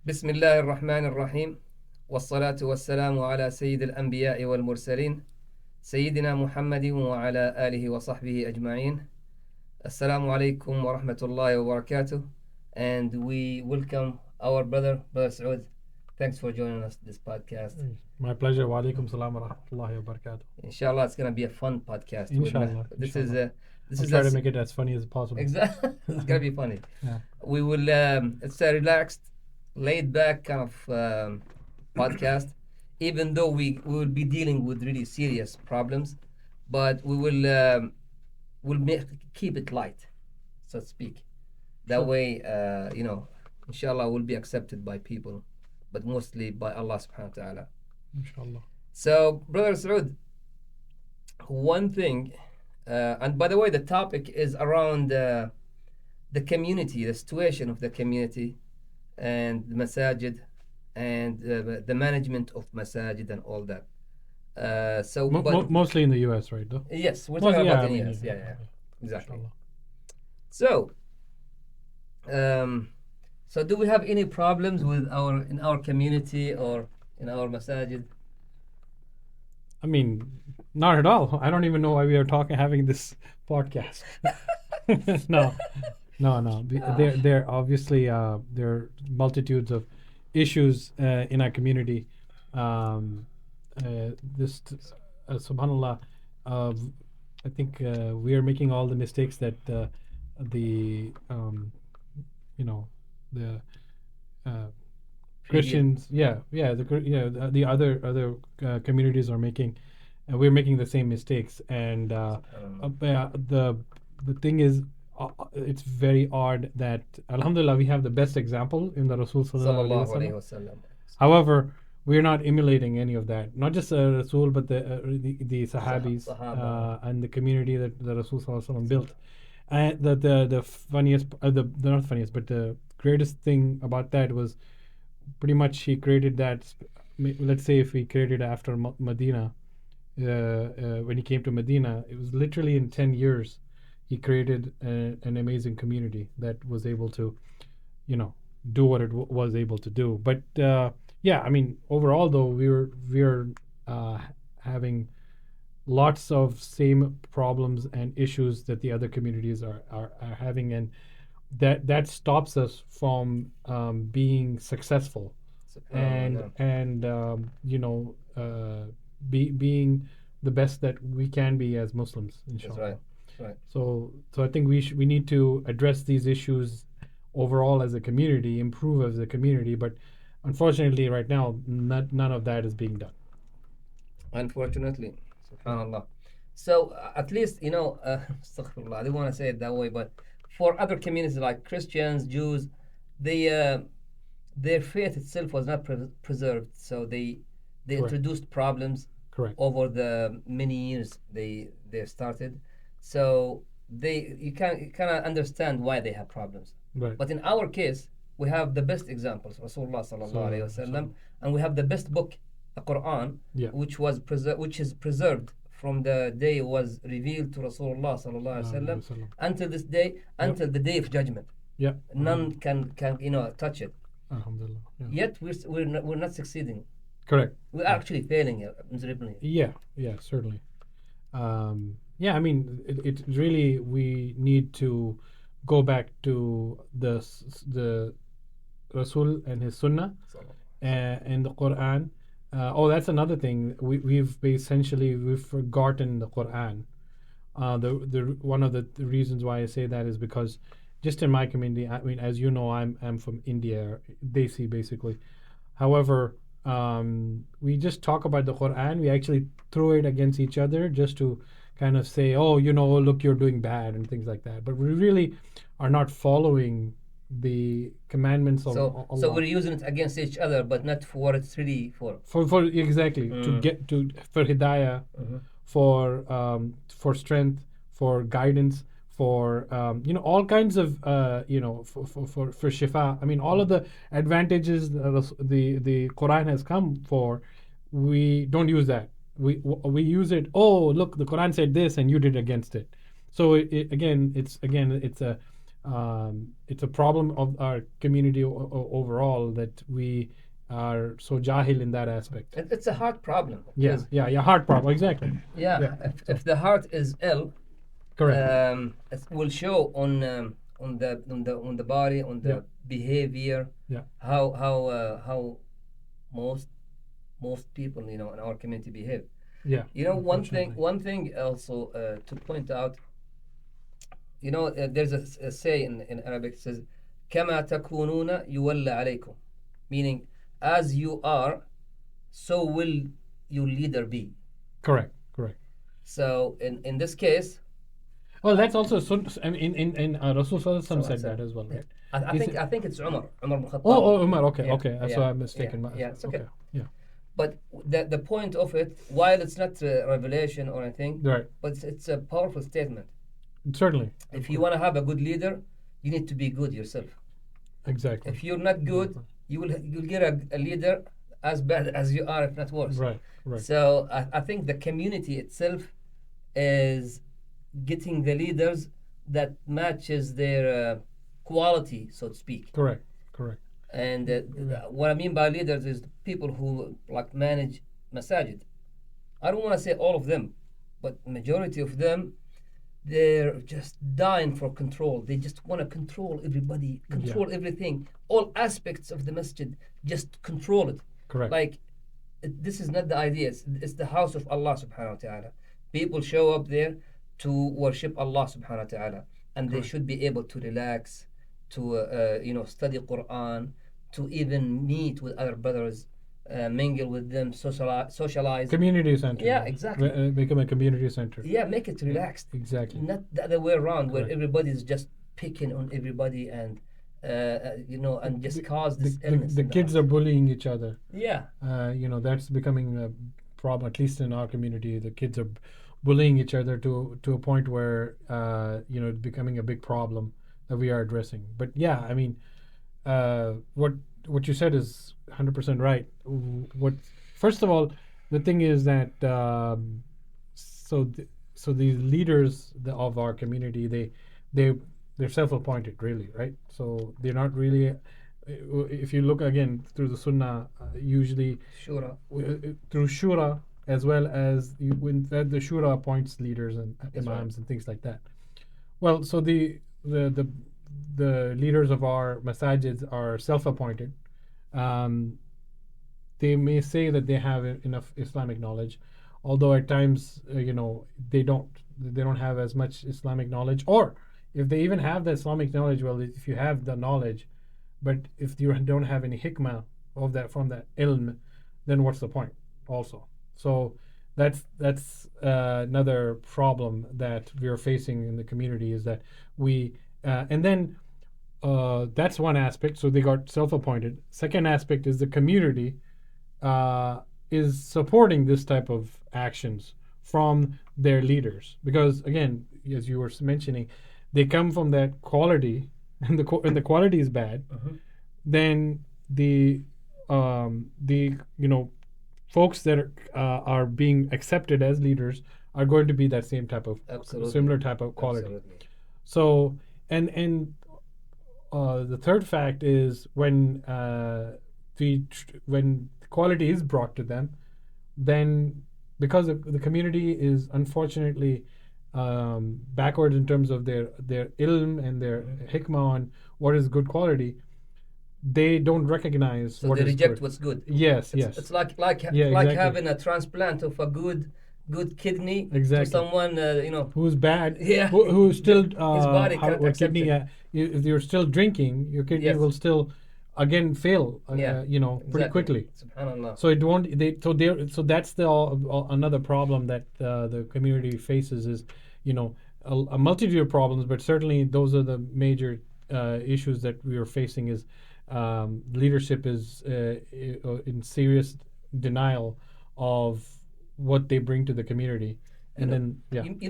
بسم الله الرحمن الرحيم والصلاة والسلام على سيد الأنبياء والمرسلين سيدنا محمد وعلى آله وصحبه أجمعين. Assalamu alaikum wa rahmatullahi wa barakatuh. And we welcome our brother Saud. Thanks for joining us this podcast. My pleasure. Wa alaikum salam wa rahmatullahi wa barakatuh. Inshallah, it's gonna be a fun podcast. Inshallah. This inshallah. is this I'll is try to make it as funny as possible. exactly. It's gonna be funny. Yeah. We will. It's a relaxed, laid back kind of podcast. Even though we will be dealing with really serious problems, but we'll keep it light, so to speak. That Sure. way, inshallah, will be accepted by people, but mostly by Allah subhanahu wa ta'ala. Inshallah. So, Brother Saud, one thing, and by the way, the topic is around the community, the situation of the community, and the masajid, and the management of masajid and all that. Mostly in the U.S., right? Though. Yes, we're talking yeah, about I in mean, yes, yeah, exactly. Inshallah. So, so do we have any problems with in our community or in our masajid? I mean, not at all. I don't even know why we are having this podcast. no. There obviously there are multitudes of issues in our community. Subhanallah, I think we are making all the mistakes that the Christians, the other communities are making, and we're making the same mistakes. And the thing is, it's very odd that Alhamdulillah we have the best example in the Rasul Sallallahu Alaihi Wasallam. However, we're not emulating any of that. Not just Rasul, but the Sahabis and the community that the Rasul Sallallahu Alaihi Wasallam built. And the funniest, not funniest, but the greatest thing about that was pretty much he created that. Let's say if he created after Medina, when he came to Medina, it was literally in 10 years he created an amazing community that was able to, do what it was able to do. But I mean, overall though, we're having lots of same problems and issues that the other communities are having, and that stops us from being successful and being the best that we can be as Muslims, inshallah. That's right. Right. So I think we need to address these issues overall as a community, improve as a community, but unfortunately right now none of that is being done. Unfortunately, subhanallah. So at least astaghfirullah, I don't want to say it that way, but for other communities like Christians, Jews, their faith itself was not preserved, so they introduced problems. Correct. Over the many years they started. So you can kind of understand why they have problems. Right. But in our case, we have the best examples, Rasulullah sallallahu alaihi wasallam, and we have the best book, the Quran, which is preserved from the day it was revealed to Rasulullah sallallahu alaihi wasallam until this day, until the day of judgment. Yeah. None can touch it. Alhamdulillah. Yeah. Yet we're not succeeding. Correct. We're actually failing miserably. Yeah, certainly. I mean, it really, we need to go back to the Rasul and his Sunnah and the Quran. That's another thing. We've forgotten the Quran. The one of the reasons why I say that is because just in my community, I mean, as you know, I'm from India, Desi basically. However, we just talk about the Quran. We actually throw it against each other just to kind of say, look, you're doing bad and things like that. But we really are not following the commandments of Allah. So we're using it against each other, but not for what it's really for. For exactly to get for hidayah, for strength, for guidance, for all kinds of for shifa. I mean, all of the advantages the Quran has come for, we don't use that. We use it. Oh, look, the Quran said this, and you did against it. So it's it's a problem of our community overall that we are so jahil in that aspect. It's a heart problem. Yeah, yeah, heart problem, exactly. Yeah, if the heart is ill, Correct. it will show on the body, on the Yeah. behavior. Yeah. How most people in our community behave. Yeah. One thing also to point out. There's a say in Arabic. It says كما تكونون يولى عليكم, meaning as you are, so will your leader be. Correct. Correct. So in this case, well, that's also I mean, in Rasul Sallallahu said that as well, right? I think it's Umar ibn Khattab. Oh, Umar. Okay, Yeah, okay. That's yeah, why I'm mistaken. yeah, it's okay. Yeah. But the point of it, while it's not a revelation or anything, Right. but it's a powerful statement. Certainly. If you want to have a good leader, you need to be good yourself. Exactly. If you're not good, you'll get a leader as bad as you are, if not worse. Right. Right. So I think the community itself is getting the leaders that matches their quality, so to speak. Correct. Correct. And what I mean by leaders is people who like manage masajid. I don't want to say all of them, but majority of them, they're just dying for control. They just want to control everybody, control everything, all aspects of the masjid, just control it. Correct. Like, this is not the idea. It's the house of Allah subhanahu wa ta'ala. People show up there to worship Allah subhanahu wa ta'ala, and they should be able to relax, to study Quran, to even meet with other brothers, mingle with them, socialize. Community center. Yeah, exactly. Become a community center. Yeah, make it relaxed. Exactly. Not the other way around, Correct. where everybody's just picking on everybody and and just cause this illness. The kids are bullying each other. Yeah. That's becoming a problem, at least in our community. The kids are bullying each other to a point where it's becoming a big problem that we are addressing. But yeah, I mean, what you said is 100% right. First of all, the thing is that so these leaders of our community, they're self-appointed, really, right? So they're not really. If you look again through the Sunnah, usually Shura. Through Shura, as well as when the Shura appoints leaders and That's imams right. and things like that. Well, so the leaders of our masajids are self-appointed. They may say that they have enough Islamic knowledge, although at times they don't have as much Islamic knowledge, or if they even have the Islamic knowledge, well, if you have the knowledge, but if you don't have any hikmah of that from that ilm, then what's the point also? So that's another problem that we are facing in the community, is that we and then that's one aspect. So they got self-appointed. Second aspect is the community is supporting this type of actions from their leaders, because again, as you were mentioning, they come from that quality, and the quality is bad. Then the folks that are being accepted as leaders are going to be that same type of similar type of quality. Absolutely. So and the third fact is when quality is brought to them, then because the community is unfortunately backward in terms of their ilm and their hikmah on what is good quality, they don't recognize So what they is reject good. what's good. Yes, It's like exactly. having a transplant of a good kidney Exactly. to someone Who's bad? Yeah. Who's still His body can't accept kidney? it. If you're still drinking, your kidney Yes. will still again fail. Yeah, pretty exactly. quickly. Subhanallah. So it won't. So that's another problem that the community faces is, a multitude of problems, but certainly those are the major issues that we are facing. Is leadership is in serious denial of what they bring to the community, and then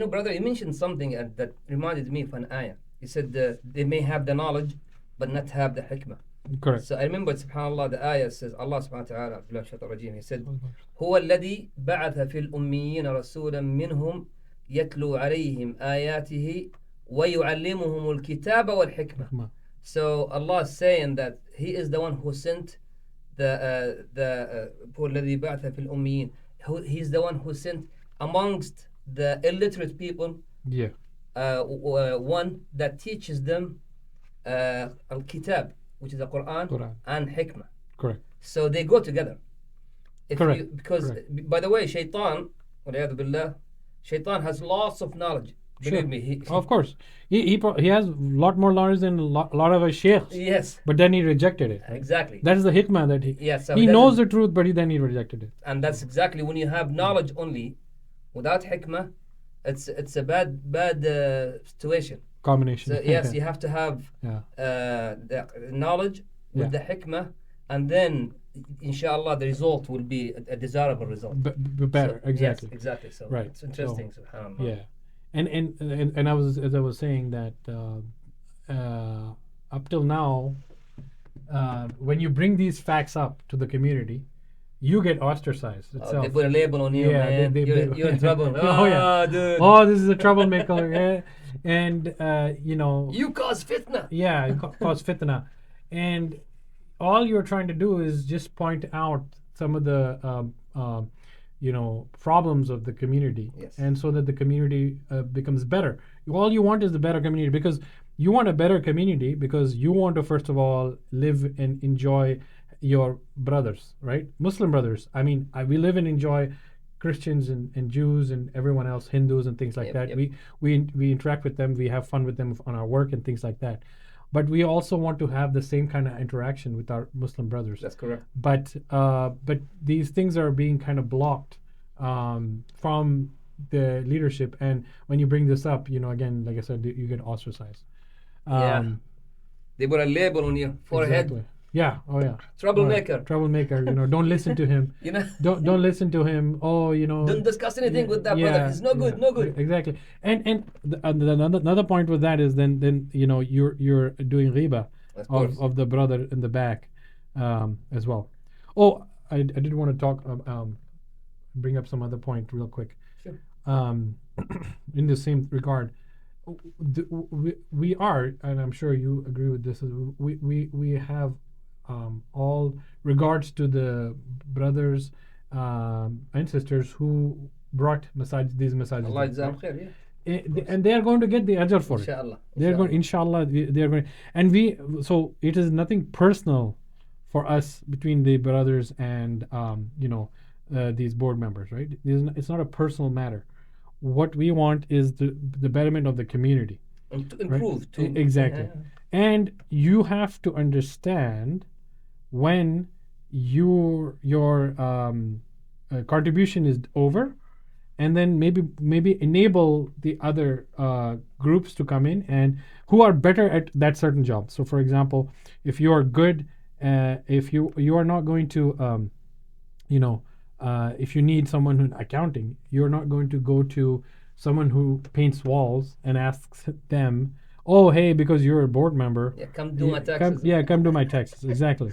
brother, you mentioned something that reminded me of an ayah. You said they may have the knowledge, but not have the hikmah. Correct. So I remember, subhanallah, the ayah says, Allah subhanahu wa ta'ala, Abdullah Shaitan Rajim, he said, هو الذي بعث في الأميين رسولا منهم يتلو عليهم آياته وَيُعَلِّمُهُمُ الْكِتَابَ وَالْحِكْمَةِ. So Allah is saying that He is the one who sent the هو الذي بعث في الأميين. He's the one who sent amongst the illiterate people Yeah. One that teaches them al-kitab, which is the Quran, and hikmah. Correct. So they go together. Correct. Because by the way, shaitan, waliyadu billah, shaitan has lots of knowledge. Believe me. Of course. He has a lot more knowledge than a lot of us sheikhs. Yes. But then he rejected it. Right? Exactly. That is the hikmah that he. Yes. So he knows the truth, but then he rejected it. And that's exactly when you have knowledge only, without hikmah, it's a bad situation. Combination. So yes, you have to have the knowledge with the hikmah, and then inshallah the result will be a desirable result. Better, so, exactly. Yes, exactly. So right. It's interesting. So, subhanallah. Yeah, and I was, as I was saying, that up till now, when you bring these facts up to the community, you get ostracized itself. They put a label on you, man. You're in trouble. Oh yeah, dude. Oh, this is a troublemaker. And you cause fitna. Yeah, you cause fitna. And all you're trying to do is just point out some of the problems of the community. Yes. And so that the community becomes better. All you want is the better community, because you want a better community because you want to, first of all, live and enjoy your brothers, right? Muslim brothers. I mean, we live and enjoy Christians and Jews and everyone else, Hindus and things like that. Yep. We interact with them. We have fun with them on our work and things like that. But we also want to have the same kind of interaction with our Muslim brothers. That's correct. But these things are being kind of blocked from the leadership. And when you bring this up, again, like I said, you get ostracized. They put a label on your forehead. Exactly. Yeah. Oh yeah. Troublemaker. Troublemaker. Don't listen to him. Don't listen to him. Oh, Don't discuss anything with that brother. He's no good. No good. Exactly. And another point with that is then you're doing riba of the brother in the back as well. Oh, I did want to talk bring up some other point real quick. Sure. In the same regard. We are, and I'm sure you agree with this, we have all regards to the brothers and sisters who brought these masajid. Allah Jazam khair, and they are going to get the ajr for inshallah. It. Inshallah, they are going. And so it is nothing personal for us between the brothers and these board members, right? It's not a personal matter. What we want is the betterment of the community. And to improve, right? too. Exactly. And you have to understand when your contribution is over, and then maybe enable the other groups to come in and who are better at that certain job. So, for example, if you are good, if you are not going to, if you need someone in accounting, you're not going to go to someone who paints walls and asks them, oh, hey, because you're a board member, come do my taxes. Come do my taxes. Exactly.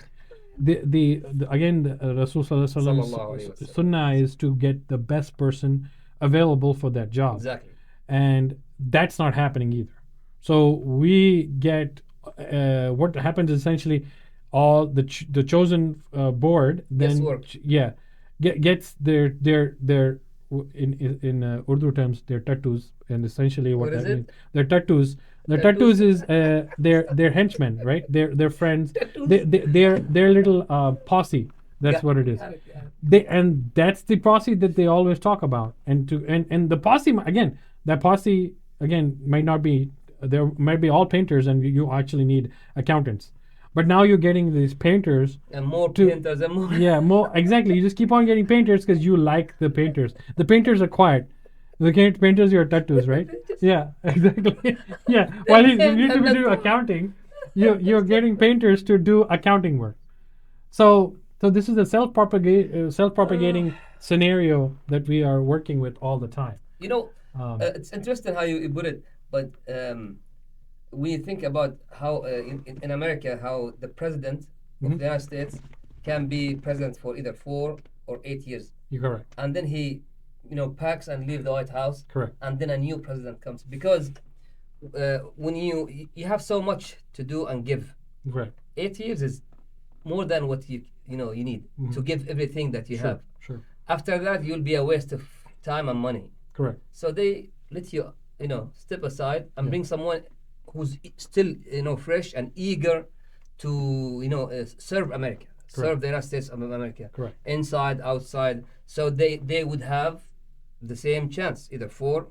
The again, the Rasul Sallallahu Alaihi Wasallam sunnah is to get the best person available for that job. Exactly. And that's not happening either. So we get what happens essentially, all the chosen board then gets their in Urdu terms, their tattoos, and essentially what that means, their tattoos. Their tattoos is their henchmen, right? Their friends, their little posse. That's what it is. And that's the posse that they always talk about. And the posse again, that posse again might not be, there might be all painters, and you actually need accountants. But now you're getting these painters and more painters and more. Yeah, more exactly. You just keep on getting painters because you like the painters. The painters are quiet. The painters are tattoos, right? Yeah, exactly. Yeah. While you need to do accounting, you're getting painters to do accounting work. So this is a self-propagating scenario that we are working with all the time. It's interesting how you put it, but we think about how in America, how the president of the United States can be president for either 4 or 8 years. You're correct. And then he packs and leave the White House. Correct. And then a new president comes, because when you have so much to do and give. Right. 8 years is more than what you need to give everything that you Sure. have. Sure. After that, you'll be a waste of time and money. Correct. So they let you step aside and Yeah. bring someone who's still fresh and eager to serve America, serve the United States of America, Correct. inside, outside. So they would have the same chance, either 4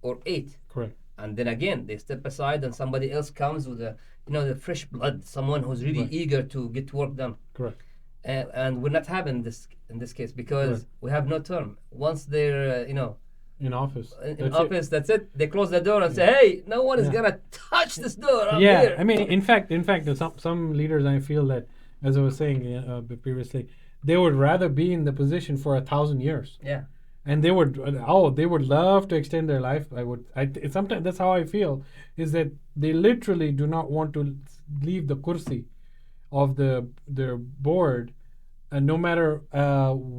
or 8. Correct. And then again they step aside and somebody else comes with the fresh blood, someone who's really Right. eager to get work done. Correct. And we're not having this in this case because Right. we have no term. Once they're In office. in That's office, that's it. They close the door and say, "Hey, no one is Yeah. gonna touch this door." I'm Yeah, here. I mean, in fact, some leaders, I feel that, as I was saying previously, they would rather be in the position for 1,000 years, Yeah, and they would love to extend their life. Sometimes that's how I feel, is that they literally do not want to leave the kursi of their board, and no matter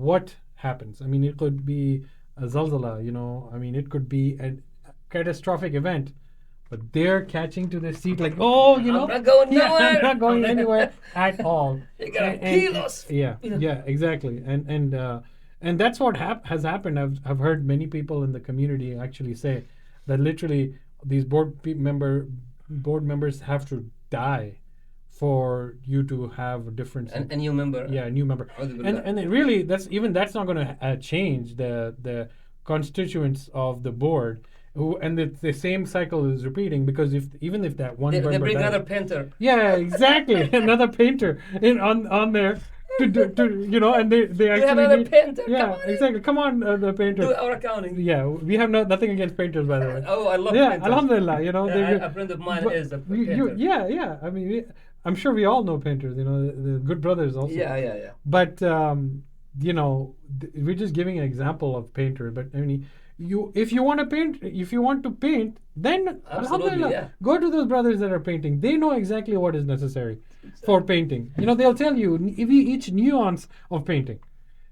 what happens. I mean, it could be a zalzala, I mean, it could be a catastrophic event, but they're catching to the seat like, oh, I'm not going yeah, nowhere. I'm not going anywhere at all. They gotta And- kill us. Yeah, yeah, exactly, and that's what has happened. I've heard many people in the community actually say that literally these board members have to die for you to have a difference. And you remember? Yeah, a new member. Alhamdulillah. And it really, that's not going to change the constituents of the board. And the same cycle is repeating, because even if that one They member bring dies- another painter. yeah, exactly, another painter on there to and they actually have another need- painter. Yeah, Come on in. exactly. Come on, the painter. Do our accounting. Yeah, we have nothing against painters, by the way. Oh, I love Yeah, painters. alhamdulillah, A friend of mine but is a you- painter. yeah. I mean, I'm sure we all know painters. The good brothers also. Yeah. But we're just giving an example of painter. But I mean, if you want to paint, then alhamdulillah, yeah. go to those brothers that are painting. They know exactly what is necessary for painting. They'll tell you each nuance of painting.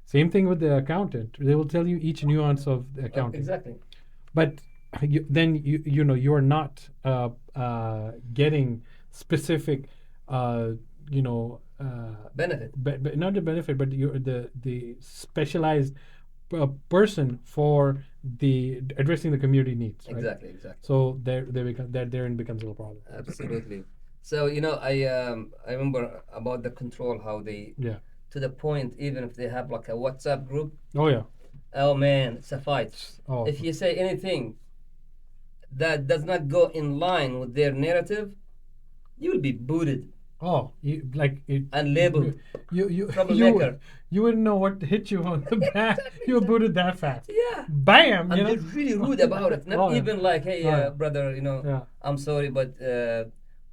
Same thing with the accountant. They will tell you each nuance of the accounting. Exactly. But then you are not getting specific Benefit. but not the benefit, but you're the specialized person for the addressing the community needs, right? Exactly. So therein becomes a little problem. Absolutely. So I remember about the control, how they Yeah. to the point, even if they have like a WhatsApp group. Oh yeah. Oh man, it's a fight. Oh. If you say anything that does not go in line with their narrative, you will be booted Oh, and labeled. you Troublemaker. you wouldn't know what hit you on the back. You were booted that fast. Yeah. Bam. And they're really rude about it. Not Oh, yeah. even like, hey, Oh, yeah. brother, Yeah. I'm sorry, but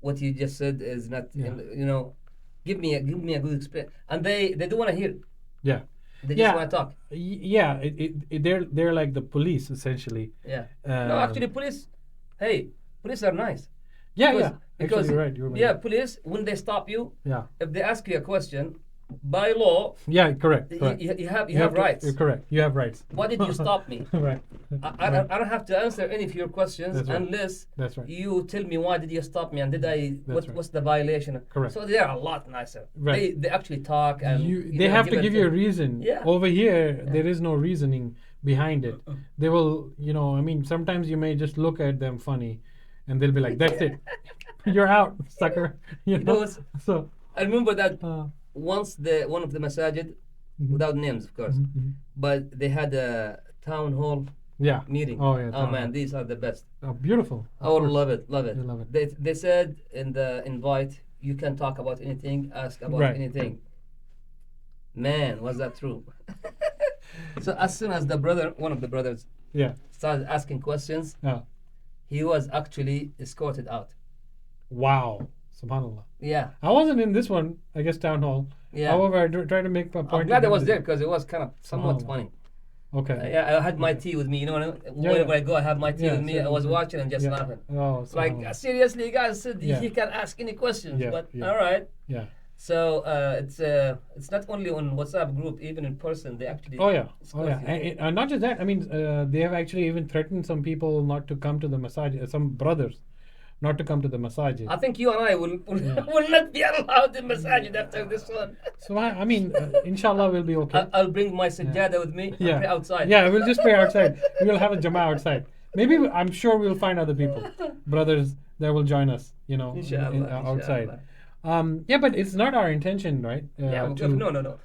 what you just said is not, Yeah. give me a good experience. And they don't want to hear it. Yeah. They just want to talk. Yeah, they're like the police essentially. Yeah. No, actually, police are nice. Yeah. Because Actually, you're right. You're right. yeah, police, when they stop you, Yeah. if they ask you a question, by law, Yeah. Correct. you have rights. You're correct. You have rights. Why did you stop me? Right. I don't have to answer any of your questions That's right. unless That's right. you tell me why did you stop me and did I That's right. what's the violation. Correct. So they are a lot nicer. Right. They actually talk and They have to it give you a reason. Yeah. Over here, there is no reasoning behind it. They will, I mean, sometimes you may just look at them funny, and they'll be like, "That's it, you're out, sucker." know what's- So. I remember that Uh, once one of the masajid, without names of course, but they had a town hall yeah. meeting. Oh yeah. Oh town man, hall. these are the best. Oh, beautiful. Of Oh, course. love it. I love it. They said in the invite, you can talk about anything, ask about Right. anything. Man, was that true? So as soon as one of the brothers, Yeah. started asking questions, Yeah. he was actually escorted out. Wow. Subhanallah. Yeah, I wasn't in this one, I guess, town hall. yeah. However, I try to make a point. I'm glad I to was visit. there because it was kind of somewhat Oh. funny. Okay. Yeah, I had my tea with me. Wherever I go, I have my tea Yeah, with me. so- I was watching and just Yeah. laughing. Oh, It's like, subhanallah. seriously, you guys said Yeah. he can ask any questions, Yeah, but yeah. all right. Yeah. So it's not only on WhatsApp group, even in person, they actually. Oh yeah. escort Oh yeah. you. And not just that. I mean, they have actually even threatened some people not to come to the massage. Some brothers not to come to the masajid. I think you and I will, Yeah. will not be allowed in masajid after this one. So I mean, inshallah, we'll be okay. I'll bring my sajjada with me and Yeah. pray outside. Yeah, we'll just pray outside. We'll have a jama'ah outside. Maybe I'm sure we'll find other people, brothers that will join us. Inshallah, outside. inshallah. Yeah, but it's not our intention, right? No.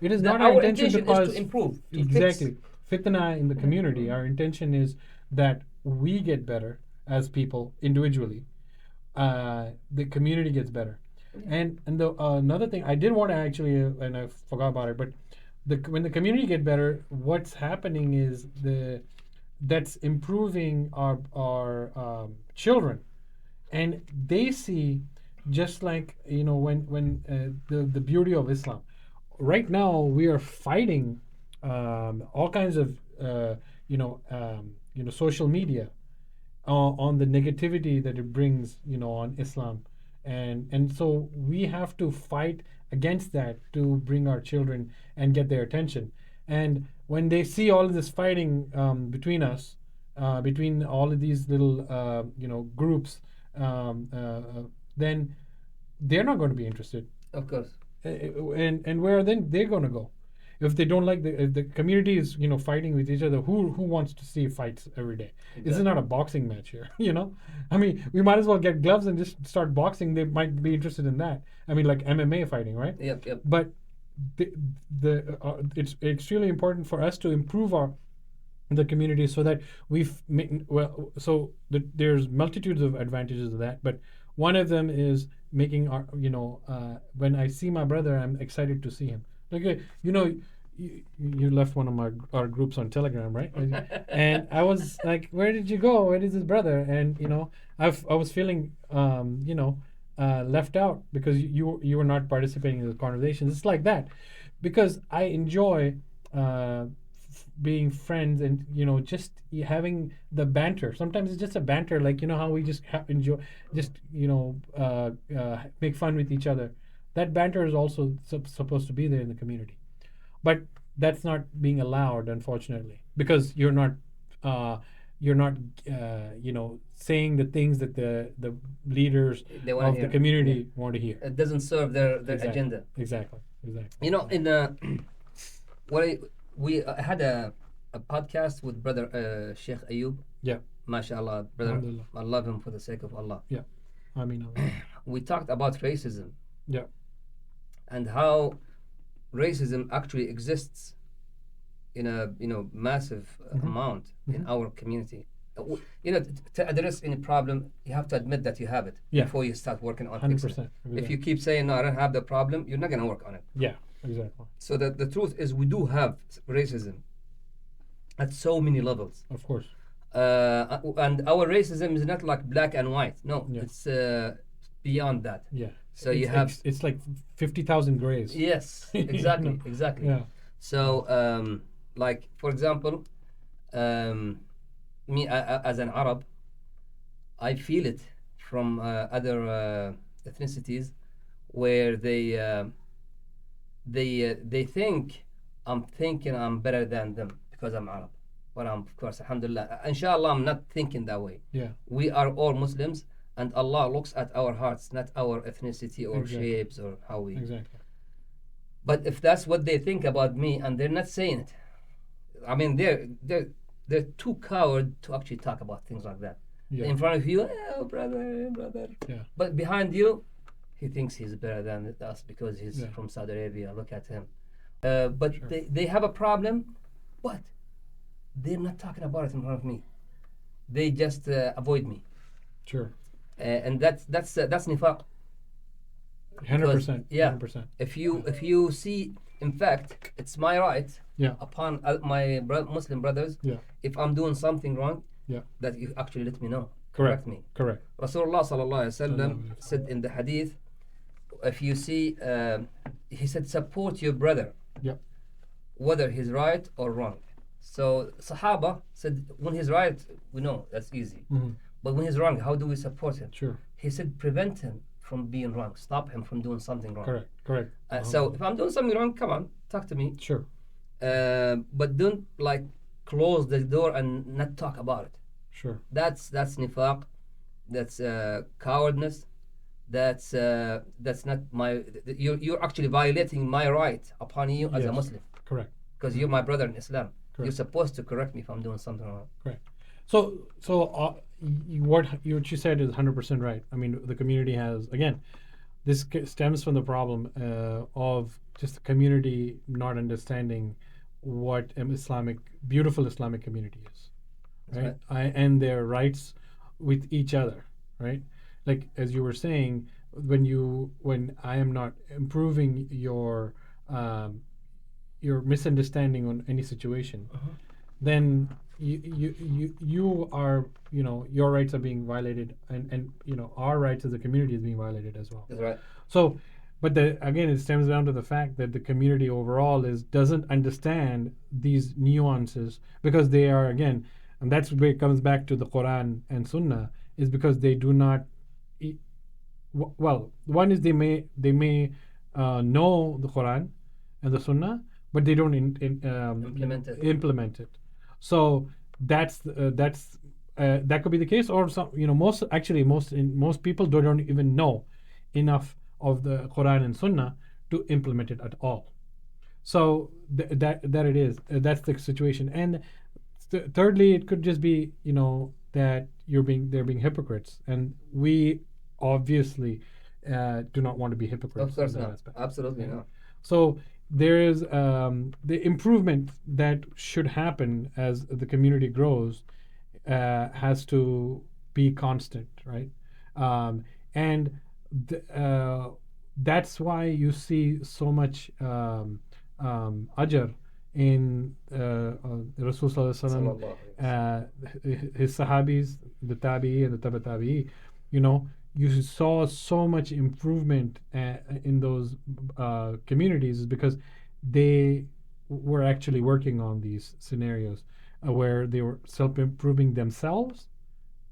It is The- not our our intention to intention is cause to improve, to exactly fitna in the community. Our intention is that we get better as people individually. The community gets better. And the another thing I did want to actually, and I forgot about it, but when the community get better, what's happening is that's improving our children, and they see, just like when the beauty of Islam. Right now we are fighting all kinds of social media on the negativity that it brings on Islam, and so we have to fight against that to bring our children and get their attention. And when they see all of this fighting between us, between all of these little groups, then they're not going to be interested. Of course. And where then they're going to go if they don't like if the community is fighting with each other? Who wants to see fights every day? Exactly. This is not a boxing match here. I mean, we might as well get gloves and just start boxing. They might be interested in that. I mean, like MMA fighting, right? Yep. But it's extremely important for us to improve the community, so that there's multitudes of advantages of that, but one of them is making our when I see my brother, I'm excited to see him. Like you left one of our groups on Telegram, right? And I was like, where did you go? Where is his brother? And I was feeling left out because you were not participating in the conversations. It's like that because I enjoy being friends and just having the banter. Sometimes it's just a banter, like how we just enjoy, just make fun with each other. That banter is also supposed to be there in the community, but that's not being allowed, unfortunately, because you're not saying the things that the leaders of the community want to hear. It doesn't serve their Exactly. agenda. Exactly. In we had a podcast with brother Sheikh Ayub. Yeah. MashaAllah, brother. Alhamdulillah. I love him for the sake of Allah. Yeah. I mean, We talked about racism. Yeah. And how racism actually exists in a massive amount in our community. To address any problem, you have to admit that you have it before you start working on fixing it. 100%. If you keep saying, no, I don't have the problem, you're not going to work on it. Yeah, exactly. So the truth is we do have racism at so many levels. Of course. And our racism is not like black and white. No, it's beyond that. Yeah. So it's like 50,000 grays. Yes, exactly, exactly. Yeah. So, like for example, me as an Arab, I feel it from other ethnicities where they think I'm thinking I'm better than them because I'm Arab. But I'm, of course, alhamdulillah, inshallah, I'm not thinking that way. Yeah. We are all Muslims, and Allah looks at our hearts, not our ethnicity or shapes or how we. Exactly. But if that's what they think about me, and they're not saying it, I mean, they're too coward to actually talk about things like that. Yeah. In front of you, oh, brother. Yeah. But behind you, he thinks he's better than us because he's from Saudi Arabia. Look at him. But they have a problem, but they're not talking about it in front of me. They just avoid me. Sure. And that's nifaq. 100%. Yeah. 100%. If you see, in fact, it's my right upon my Muslim brothers. Yeah. If I'm doing something wrong, that you actually let me know. Correct me. Correct. Rasulullah sallallahu alaihi wasallam said in the hadith, if you see, he said, support your brother, whether he's right or wrong. So Sahaba said, when he's right, we know that's easy. Mm-hmm. But when he's wrong, how do we support him? Sure. He said, prevent him from being wrong. Stop him from doing something wrong. Correct. So if I'm doing something wrong, come on, talk to me. Sure. But don't close the door and not talk about it. Sure. That's nifaq. that's cowardness. That's not my. You're actually violating my right upon you as a Yes, Muslim, correct. because you're my brother in Islam. You're Correct. supposed to correct me if I'm doing something wrong. Correct. What you said is 100% right. I mean, the community has, again, this stems from the problem of just the community not understanding what an beautiful Islamic community is, That's right? right. And their rights with each other, right? Like as you were saying, when I am not improving um, your misunderstanding on any situation, then you are, your rights are being violated, and our rights as a community is being violated as well. That's right. So, but again, it stems down to the fact that the community overall doesn't understand these nuances, because they are, again, and that's where it comes back to the Quran and Sunnah, is because they do not. Well, one is they may know the Quran and the Sunnah, but they don't implement it. So that could be the case, or most people don't even know enough of the Quran and Sunnah to implement it at all. So that it is, that's the situation. And thirdly, it could just be, that they're being hypocrites, and we obviously do not want to be hypocrites Of course in that not. aspect. Absolutely Yeah. not. So there is the improvement that should happen as the community grows, has to be constant, right? And that's why you see so much ajr in Rasul Sallallahu Sallallahu his sahabis, the tabi'i and the taba tabi'i. You saw so much improvement in those communities, is because they were actually working on these scenarios where they were self-improving themselves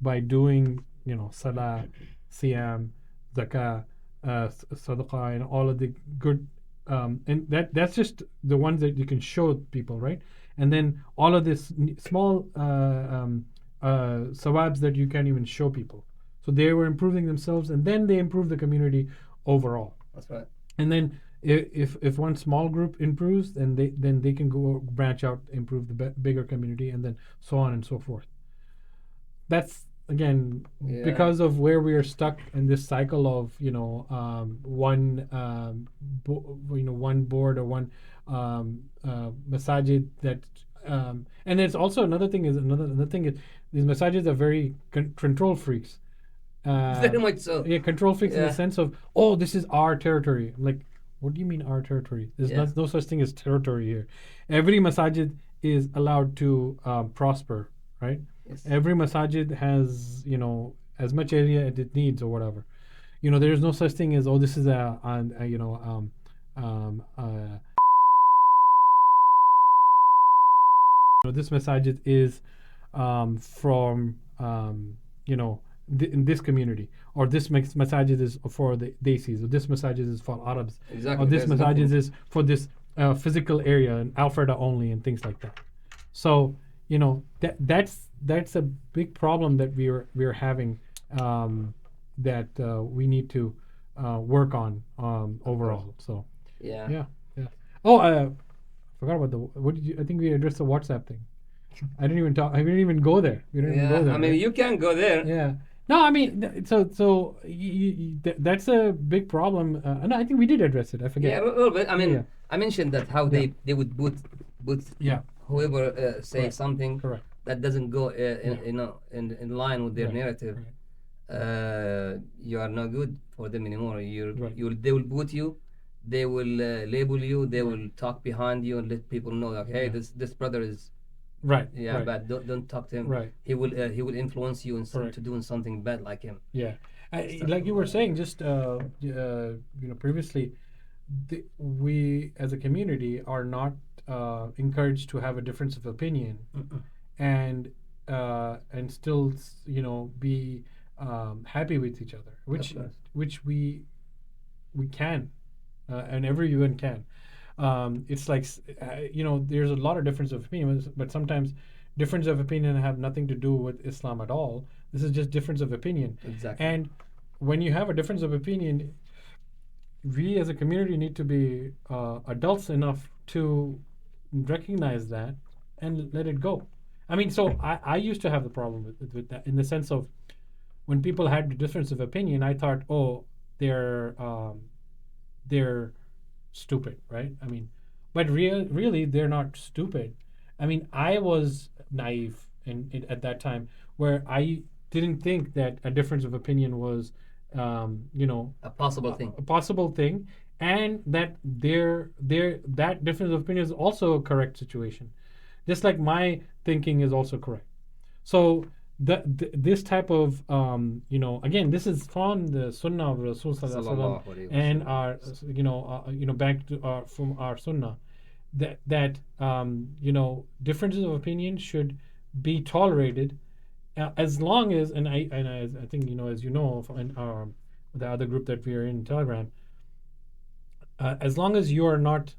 by doing, salah, siyam, zakah, sadaqah, and all of the good, and that's just the ones that you can show people, right? And then all of this small sawabs that you can't even show people. So they were improving themselves, and then they improved the community overall. That's right. And then if one small group improves, then they can go branch out, improve the bigger community, and then so on and so forth. That's, again, Yeah. because of where we are stuck in this cycle of one board or one masajid that and there's also another thing is these masajids are very control freaks. Very much so. Yeah, control freaks in Yeah. the sense of, oh, this is our territory. I'm like, what do you mean our territory? There's Yeah. no such thing as territory here. Every masajid is allowed to prosper, right? Yes. Every masajid has, as much area as it needs or whatever. There's no such thing as, oh, this is this masajid is from in this community, or this masajid is for the Desis, or this masajid is for Arabs, Exactly. or this There's masajid nothing. is for this physical area and Alfreda only, and things like that. So that's a big problem that we're having, that we need to work on overall. So Yeah. yeah. Oh, I forgot about what did you? I think we addressed the WhatsApp thing. I didn't even talk. I didn't even go there. We didn't even Yeah. go there. I mean, right? you can go there. Yeah. No, I mean, that's a big problem. No, I think we did address it. I forget. Yeah, a little bit. I mean, Yeah. I mentioned that how Yeah. they would put Yeah. whoever say Correct. something Correct. that doesn't go Yeah. in line with their Right. narrative. Right. You are not good for them anymore. Right. They will put you, they will label you, they Right. will talk behind you and let people know like, hey, Yeah. this brother is Right. yeah bad. Don't talk to him. Right. He will influence you Correct. to doing something bad like him. Yeah. Stuff Like you were like saying, just previously, we as a community are not encouraged to have a difference of opinion, and still be happy with each other, which Of course. we can, and everyone can. It's like there's a lot of difference of opinions, but sometimes difference of opinion have nothing to do with Islam at all. This is just difference of opinion. Exactly. And when you have a difference of opinion, we as a community need to be adults enough to recognize that and let it go. I mean, so I used to have the problem with that in the sense of when people had a difference of opinion, I thought, oh, they're they're stupid, right? I mean, but really, they're not stupid. I mean, I was naive at that time where I didn't think that a difference of opinion was, you know, A possible thing. a possible thing, and that that difference of opinion is also a correct situation, just like my thinking is also correct. So this type of again, this is from the Sunnah of Rasul Sallallahu Alaihi Wasallam Sallallahu alayhi and wasallam. our back to our from our Sunnah, that differences of opinion should be tolerated, as long as, I think, as in our the other group that we are in Telegram, as long as you are not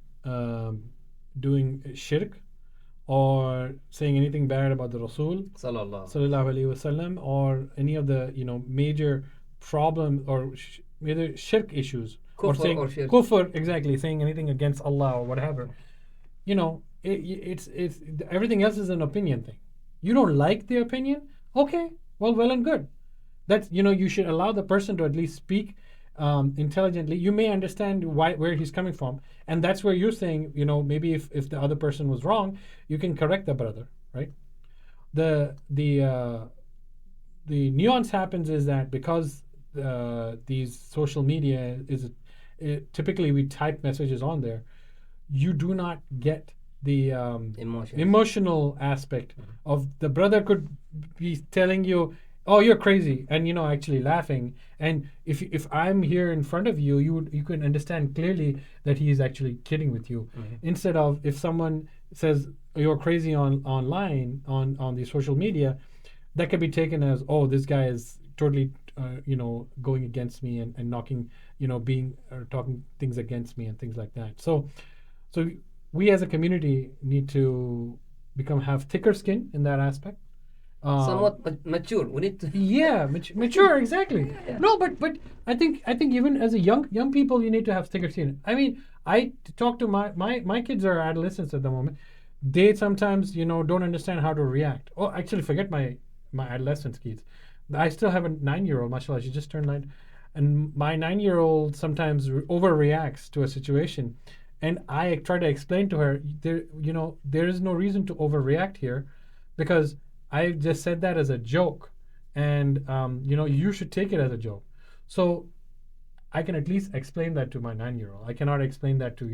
doing shirk or saying anything bad about the Rasul Sallallahu. sallallahu alaihi wasallam, or any of the major problem or major shirk issues, or Kufr saying or shirk. kufr, exactly, saying anything against Allah or whatever. It's everything else is an opinion thing. You don't like the opinion, okay, well and good. That's, you should allow the person to at least speak intelligently. You may understand where he's coming from, and that's where you're saying, maybe if the other person was wrong, you can correct the brother, right? The nuance happens is that because these social media typically we type messages on there, you do not get the emotional aspect of the brother could be telling you, oh, you're crazy, and actually laughing. And if I'm here in front of you, you can understand clearly that he is actually kidding with you. Instead of, if someone says you're crazy online on the social media, that could be taken as, oh, this guy is totally going against me and knocking, being talking things against me and things like that. So we as a community need to have thicker skin in that aspect. Somewhat mature. We need to. Yeah, mature, exactly. Yeah. No, but I think even as a young people, you need to have thicker skin. I mean, I talk to my kids are adolescents at the moment. They sometimes don't understand how to react. Oh, actually, forget my adolescent kids. I still have a 9-year-old. Mashallah, she just turned 9, and my 9-year-old sometimes overreacts to a situation, and I try to explain to her, there is no reason to overreact here, because I just said that as a joke, and you should take it as a joke. So I can at least explain that to my 9-year-old. I cannot explain that to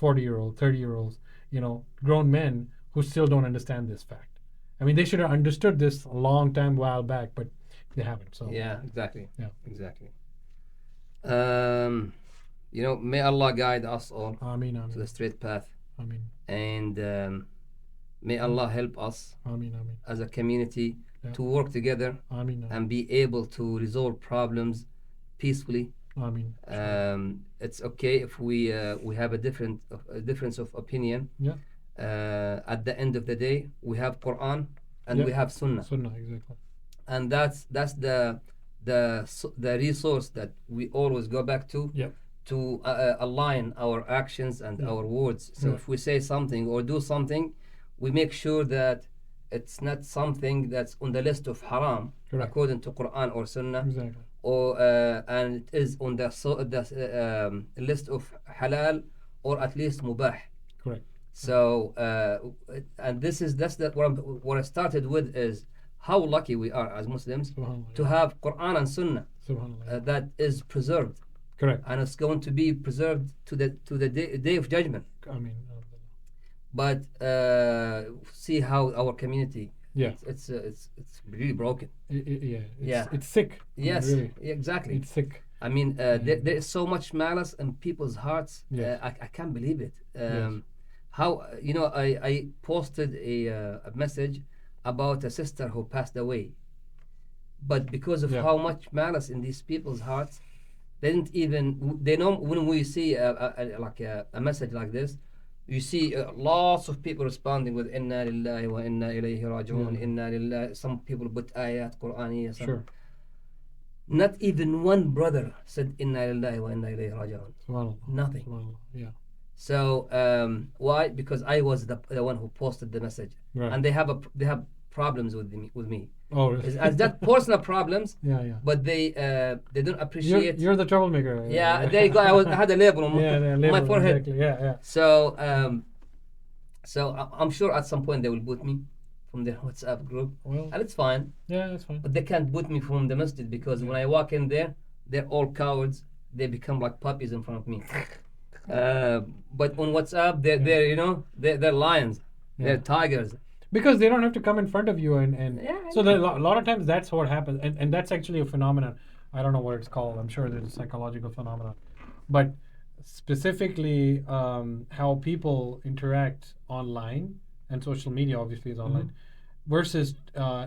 40-year-old, 30-year-olds, grown men who still don't understand this fact. I mean, they should have understood this a long time while back, but they haven't. So Yeah, exactly. Yeah. Exactly. May Allah guide us all Ameen, to the ameen, straight path, ameen, and may Allah help us ameen, ameen, as a community Yeah. to work together ameen, ameen, and be able to resolve problems peacefully. ameen. It's okay if we have a difference of opinion. Yeah. At the end of the day, we have Quran and Yeah. we have Sunnah, Sunnah, exactly. and that's the resource that we always go back to. Yeah. To align our actions and Yeah. our words. So Yeah. if we say something or do something, we make sure that it's not something that's on the list of haram, Correct. according to Quran or Sunnah, Exactly. or and it is on the list of halal, or at least mubah. Correct. So and that's what I started with, is how lucky we are as Muslims Subhanallah. to have Quran and Sunnah Subhanallah. that is preserved, Correct. and it's going to be preserved to the day of judgment. I mean, But see how our community, yeah. it's really broken. Yeah. It's sick. I mean, Yes, really. exactly. It's sick. I mean, there is so much malice in people's hearts. Yes. I can't believe it. Yes. How I posted a message about a sister who passed away, but because of Yeah. how much malice in these people's hearts, they know when we see a message like this, you see lots of people responding with inna lillahi wa inna ilayhi raji'un, Yeah. inna lillahi. Some people put ayat Qur'aniyya. Sure. Not even one brother said inna lillahi wa inna ilayhi raji'un. Subhanallah. Nothing. Subhanallah. Yeah. So why? Because I was the one who posted the message, Right. and they have problems with me. Oh, really? As that personal problems, Yeah, yeah. but they don't appreciate. You're the troublemaker. Yeah, there you go. I had a label on Yeah, yeah, on label, my forehead. exactly. Yeah, yeah. So I'm sure at some point they will boot me from their WhatsApp group, Well, and it's fine. yeah, that's fine. But they can't boot me from the masjid because when I walk in there, they're all cowards. They become like puppies in front of me. But on WhatsApp, they're you know they're lions, they're Yeah. tigers. Because they don't have to come in front of you, and Yeah, so a lot of times that's what happens, and that's actually a phenomenon. I don't know what it's called. I'm sure there's a psychological phenomenon, but specifically how people interact online, and social media obviously is online, versus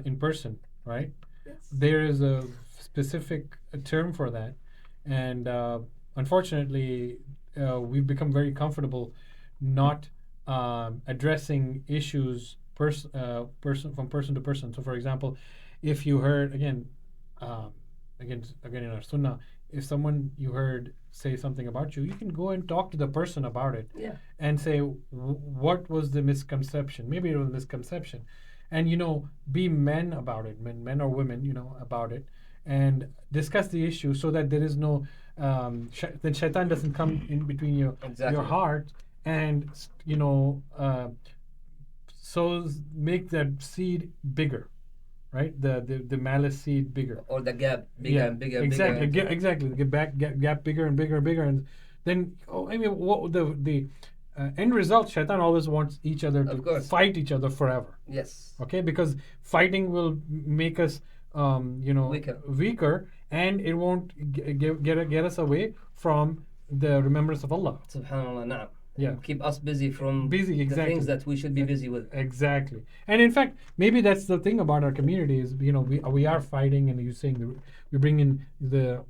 in person, right? Yes. There is a specific term for that, and unfortunately, we've become very comfortable not addressing issues from person to person. So, for example, if you heard um, again in our sunnah, if someone you heard say something about you, you can go and talk to the person about it, Yeah. and say what was the misconception. Maybe it was a misconception, and be men about it, men or women, about it, and discuss the issue so that there is no then shaitan doesn't come in between your Exactly. heart and make that seed bigger, right? The malice seed bigger, Or the gap bigger and bigger. exactly, Bigger. exactly. The gap bigger and bigger and bigger, and then I mean, what the end result? Shaitan always wants each other Of to course. fight each other forever. Yes. Okay, because fighting will make us weaker, and it won't get us away from the remembrance of Allah. Subhanallah. Na'am. Yeah. Keep us busy from Busy, the exactly. things that we should be busy with. Exactly, and in fact, maybe that's the thing about our community is we are fighting, and you're saying we bring in the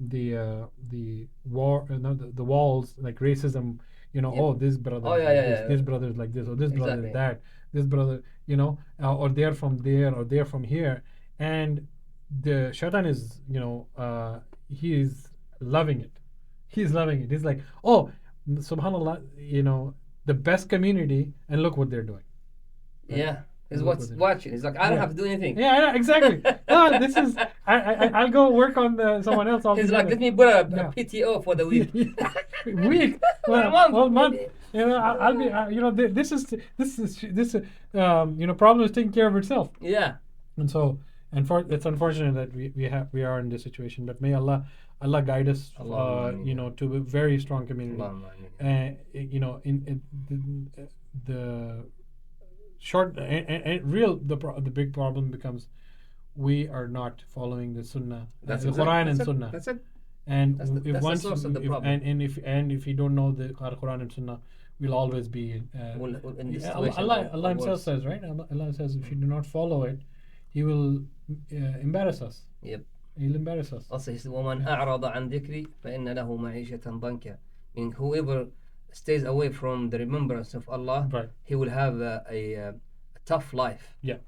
war, the walls like racism. Yep. Oh, this brother, Oh, is yeah, like yeah, this, yeah. this brother is like this, or this brother Exactly. is that, this brother, or they're from there, or they're from here, and the shaitan is, he is loving it. He's loving it. He's like, oh, subhanallah, the best community, and look what they're doing. Right? Yeah. He's Look what they're doing. watching. He's like, I don't have to do anything. Yeah, exactly. Oh, this is I'll go work on someone else. He's like, let me put a Yeah. PTO for the week. Week. Well, month. I'll be. This problem is taking care of itself. Yeah. And so, it's unfortunate that we are in this situation. But may Allah guide us, Allahumma to a very strong community. Allahumma ameen. In the short and real, the big problem becomes we are not following the Sunnah, the Quran and Sunnah. That's it. And That's the source of the problem. if you don't know the Quran and Sunnah, we'll always be In this yeah, situation, Allah or Himself worse. says, right? Allah says if you do not follow it, He will embarrass us. Yep. He'll embarrass us. Also, he said, وَمَنْ أَعْرَضَ عَنْ ذِكْرِي فَإِنَّ لَهُ مَعِيشَةً ضَنْكًا. Meaning, whoever stays away from the remembrance of Allah, Right. he will have a tough life. Yeah.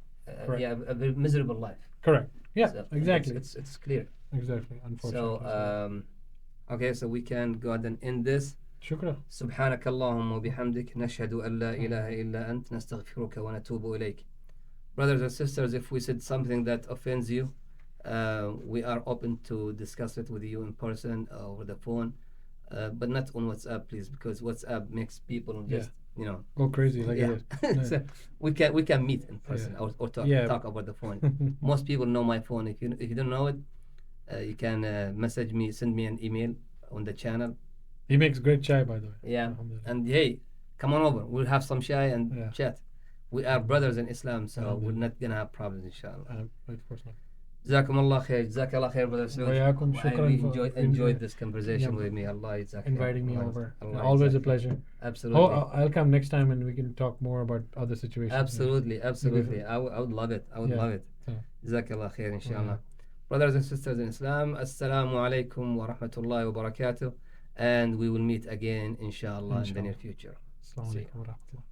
Correct. Yeah, a very miserable life. Correct. Yeah. So exactly. It's clear. Exactly. Unfortunately. So, okay, so we can go ahead and end this. شكرا. سبحانك اللهم وبحمدك نشهد أن لا إله إلا أنت نستغفرك ونتوب إليك. Brothers and sisters, if we said something that offends you, we are open to discuss it with you in person or over the phone, but not on WhatsApp, please, because WhatsApp makes people just go crazy like yeah. it. So we can meet in person or talk over the phone. Most people know my phone. If you don't know it, you can message me, send me an email on the channel. He makes great chai, by the way. Yeah, and hey, come on over. We'll have some chai and chat. We are brothers in Islam, so we're not gonna have problems, inshallah. Of course not. Jazakum Allah khair. Jazakallah Allah khair, brother Saud. Wayakum, I shukran really for enjoyed this conversation with me. Allah inviting me Allah over. Allah Always a Jazakallah. pleasure. Absolutely. Oh, I'll come next time and we can talk more about other situations. Absolutely. I would love it. I would love it. Jazakallah khair, inshallah. Brothers and sisters in Islam, Assalamu alaikum wa rahmatullahi wa barakatuh. And we will meet again, inshallah, in the near future. Assalamu See alaikum you. wa rahmatullah.